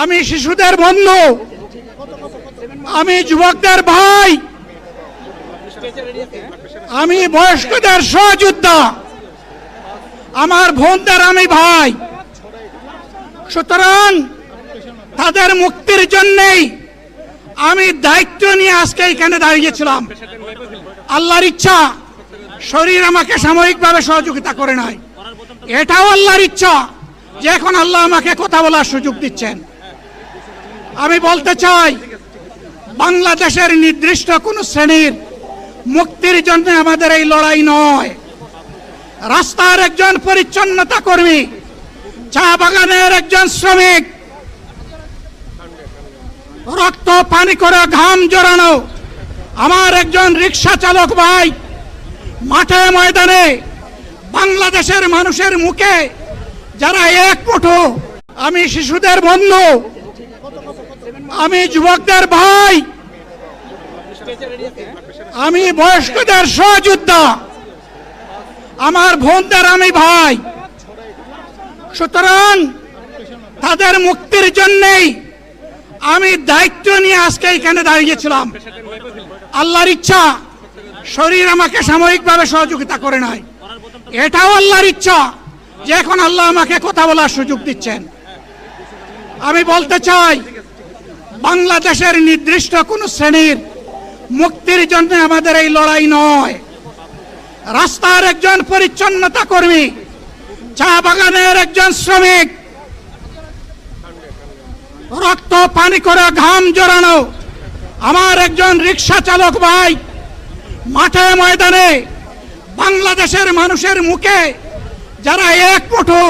আমি শিশুদের বন্ধু, আমি যুবকদের ভাই, আমি বয়স্কদের সহযোদ্ধা, আমার বোনদের আমি ভাই। সুতরাং তাদের মুক্তির জন্যই আমি দায়িত্ব নিয়ে আজকে এখানে দাঁড়িয়েছিলাম। আল্লাহর ইচ্ছা শরীর আমাকে সাময়িকভাবে সহযোগিতা করে নাই, এটাও আল্লাহর ইচ্ছা যে এখন আল্লাহ আমাকে কথা বলার সুযোগ দিচ্ছেন। আমি বলতে চাই, বাংলাদেশের নির্দিষ্ট কোন শ্রেণীর মুক্তির জন্য আমাদের এই লড়াই নয়। রাস্তার একজন পরিচ্ছন্নতা কর্মী, চা বাগানের একজন শ্রমিক, রক্ত পানি করে ঘাম জড়ানো আমার একজন রিক্সা চালক ভাই, মাঠে ময়দানে বাংলাদেশের মানুষের মুখে যারা এক মুঠো, আমি শিশুদের বন্ধু, আমি যুবকদের ভাই, আমি বয়স্কদের সহযোদ্ধা, আমার বোনদের আমি ভাই। সুতরাং তাদের মুক্তির জন্যই আমি দায়িত্ব নিয়ে আজকে এখানে দাঁড়িয়েছিলাম। আল্লাহর ইচ্ছা শরীর আমাকে সাময়িকভাবে সহযোগিতা করে নাই, এটাও আল্লাহর ইচ্ছা যে এখন আল্লাহ আমাকে কথা বলার সুযোগ দিচ্ছেন। আমি বলতে চাই, বাংলাদেশের নির্দিষ্ট কোন শ্রেণীর মুক্তির জন্য আমাদের এই লড়াই নয়। রাস্তার একজন পরিচ্ছন্নতা কর্মী, চা বাগানের একজন শ্রমিক, রক্ত পানি করে ঘাম জড়ানো আমার একজন রিক্সা চালক ভাই, মাঠে ময়দানে বাংলাদেশের মানুষের মুখে যারা এক মুঠো